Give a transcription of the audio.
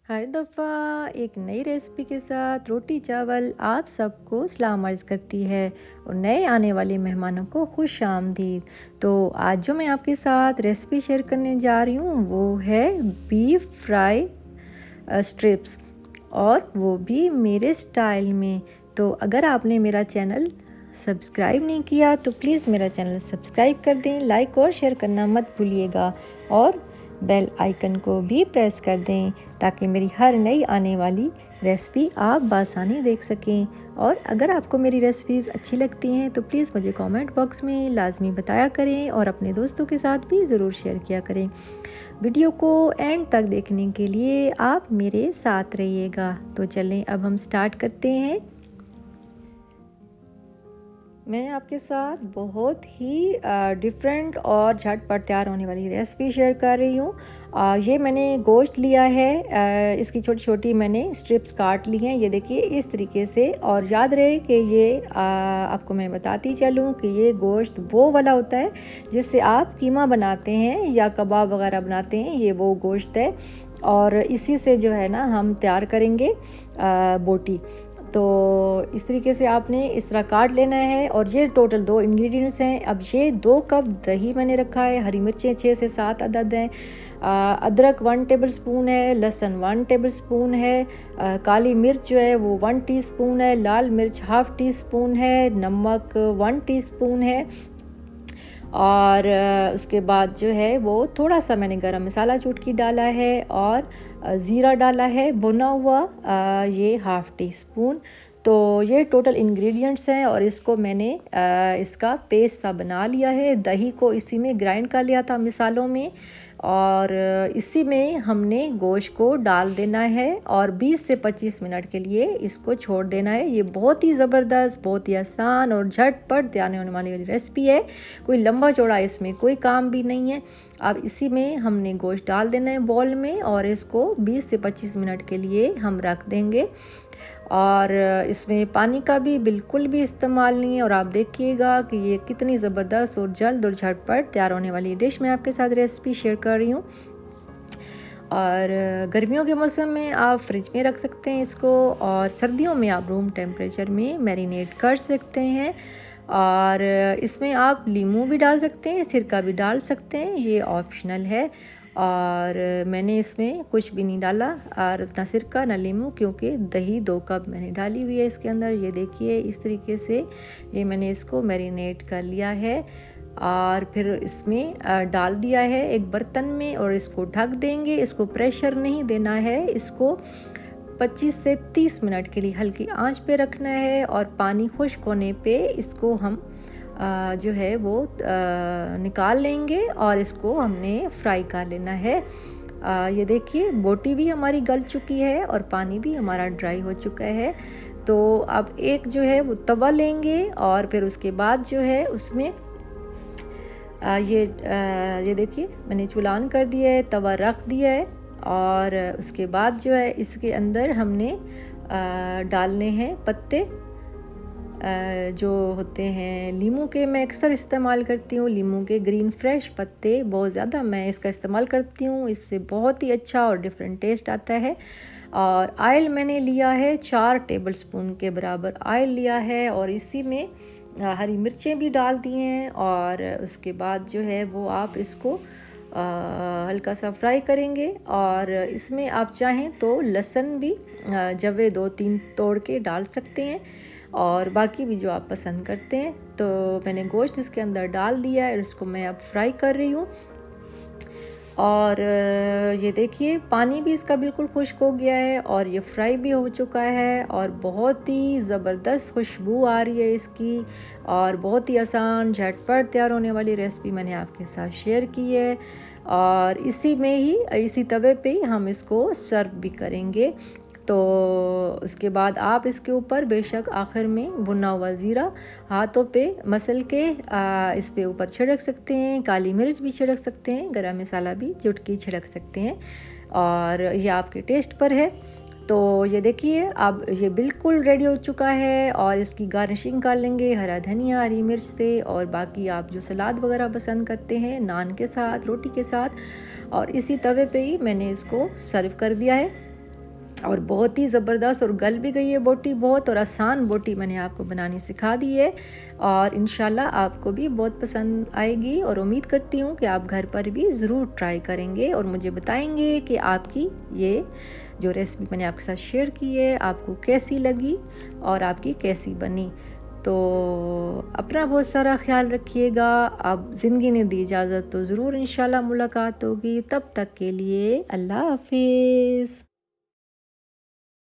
हर दफ़ा एक नई रेसिपी के साथ रोटी चावल आप सबको सलाम अर्ज़ करती है और नए आने वाले मेहमानों को खुश आमदीद। तो आज जो मैं आपके साथ रेसिपी शेयर करने जा रही हूँ वो है बीफ फ्राई स्ट्रिप्स, और वो भी मेरे स्टाइल में। तो अगर आपने मेरा चैनल सब्सक्राइब नहीं किया तो प्लीज़ मेरा चैनल सब्सक्राइब कर दें, लाइक और शेयर करना मत भूलिएगा और बेल आइकन को भी प्रेस कर दें ताकि मेरी हर नई आने वाली रेसिपी आप बासानी देख सकें। और अगर आपको मेरी रेसिपीज़ अच्छी लगती हैं तो प्लीज़ मुझे कमेंट बॉक्स में लाजमी बताया करें और अपने दोस्तों के साथ भी ज़रूर शेयर किया करें। वीडियो को एंड तक देखने के लिए आप मेरे साथ रहिएगा। तो चलें अब हम स्टार्ट करते हैं। मैं आपके साथ बहुत ही डिफरेंट और झटपट तैयार होने वाली रेसिपी शेयर कर रही हूँ। ये मैंने गोश्त लिया है, इसकी छोटी छोटी मैंने स्ट्रिप्स काट ली हैं, ये देखिए इस तरीके से। और याद रहे कि ये आपको मैं बताती चलूँ कि ये गोश्त वो वाला होता है जिससे आप कीमा बनाते हैं या कबाब वगैरह बनाते हैं, ये वो गोश्त है। और इसी से जो है ना हम तैयार करेंगे बोटी। तो इस तरीके से आपने इस तरह काट लेना है। और ये टोटल 2 इंग्रेडिएंट्स हैं। अब ये 2 कप दही मैंने रखा है, हरी मिर्चें 6 से 7 अदद हैं, अदरक 1 टेबलस्पून है, लहसुन 1 टेबलस्पून है, काली मिर्च जो है वो 1 टीस्पून है, लाल मिर्च हाफ़ टी स्पून है, नमक 1 टीस्पून है। और उसके बाद जो है वो थोड़ा सा मैंने गरम मसाला चुटकी डाला है और ज़ीरा डाला है भुना हुआ, ये हाफ़ टी स्पून। तो ये टोटल इंग्रेडिएंट्स हैं और इसको मैंने इसका पेस्ट सा बना लिया है। दही को इसी में ग्राइंड कर लिया था मिसालों में, और इसी में हमने गोश्त को डाल देना है और 20 से 25 मिनट के लिए इसको छोड़ देना है। ये बहुत ही ज़बरदस्त, बहुत ही आसान और झटपट तैयार होने वाली रेसिपी है। कोई लंबा चौड़ा इसमें कोई काम भी नहीं है। अब इसी में हमने गोश्त डाल देना है बॉल में और इसको 20 से 25 मिनट के लिए हम रख देंगे। और इसमें पानी का भी बिल्कुल भी इस्तेमाल नहीं है। और आप देखिएगा कि ये कितनी ज़बरदस्त और जल्द और झटपट तैयार होने वाली डिश मैं आपके साथ रेसिपी शेयर कर रही हूँ। और गर्मियों के मौसम में आप फ्रिज में रख सकते हैं इसको, और सर्दियों में आप रूम टेम्परेचर में मैरिनेट कर सकते हैं। और इसमें आप नींबू भी डाल सकते हैं, सिरका भी डाल सकते हैं, ये ऑप्शनल है। और मैंने इसमें कुछ भी नहीं डाला, और ना सिरका ना नींबू, क्योंकि दही 2 कप मैंने डाली हुई है इसके अंदर। ये देखिए इस तरीके से ये मैंने इसको मैरिनेट कर लिया है और फिर इसमें डाल दिया है एक बर्तन में और इसको ढक देंगे। इसको प्रेशर नहीं देना है, इसको 25 से 30 मिनट के लिए हल्की आंच पे रखना है। और पानी खुश्क होने पे इसको हम जो है वो निकाल लेंगे और इसको हमने फ्राई कर लेना है। ये देखिए बोटी भी हमारी गल चुकी है और पानी भी हमारा ड्राई हो चुका है। तो अब एक जो है वो तवा लेंगे और फिर उसके बाद जो है उसमें ये देखिए मैंने चूल्हा ऑन कर दिया है, तवा रख दिया है। और उसके बाद जो है इसके अंदर हमने डालने हैं पत्ते जो होते हैं लीमू के। मैं अक्सर इस्तेमाल करती हूँ लीमू के ग्रीन फ्रेश पत्ते, बहुत ज़्यादा मैं इसका इस्तेमाल करती हूँ, इससे बहुत ही अच्छा और डिफरेंट टेस्ट आता है। और ऑयल मैंने लिया है 4 टेबलस्पून के बराबर ऑयल लिया है और इसी में हरी मिर्चें भी डाल दी हैं। और उसके बाद जो है वो आप इसको हल्का सा फ्राई करेंगे। और इसमें आप चाहें तो लहसुन भी जवे 2-3 तोड़ के डाल सकते हैं, और बाकी भी जो आप पसंद करते हैं। तो मैंने गोश्त इसके अंदर डाल दिया है और इसको मैं अब फ्राई कर रही हूँ। और ये देखिए पानी भी इसका बिल्कुल खुश्क हो गया है और ये फ्राई भी हो चुका है और बहुत ही ज़बरदस्त खुशबू आ रही है इसकी। और बहुत ही आसान झटपट तैयार होने वाली रेसिपी मैंने आपके साथ शेयर की है। और इसी में ही इसी तवे पे ही हम इसको सर्व भी करेंगे। तो उसके बाद आप इसके ऊपर बेशक आखिर में भुना हुआ ज़ीरा हाथों पे मसल के इस पे ऊपर छिड़क सकते हैं, काली मिर्च भी छिड़क सकते हैं, गरम मसाला भी चुटकी छिड़क सकते हैं, और ये आपके टेस्ट पर है। तो ये देखिए अब ये बिल्कुल रेडी हो चुका है और इसकी गार्निशिंग कर लेंगे हरा धनिया हरी मिर्च से, और बाकी आप जो सलाद वगैरह पसंद करते हैं नान के साथ रोटी के साथ। और इसी तवे पे ही मैंने इसको सर्व कर दिया है। और बहुत ही ज़बरदस्त और गल भी गई है बोटी बहुत, और आसान बोटी मैंने आपको बनानी सिखा दी है और इंशाल्लाह आपको भी बहुत पसंद आएगी। और उम्मीद करती हूँ कि आप घर पर भी ज़रूर ट्राई करेंगे और मुझे बताएंगे कि आपकी ये जो रेसिपी मैंने आपके साथ शेयर की है आपको कैसी लगी और आपकी कैसी बनी। तो अपना बहुत सारा ख्याल रखिएगा। अब ज़िंदगी ने दी इजाज़त तो ज़रूर इंशाल्लाह मुलाकात होगी। तब तक के लिए अल्लाह हाफिज़।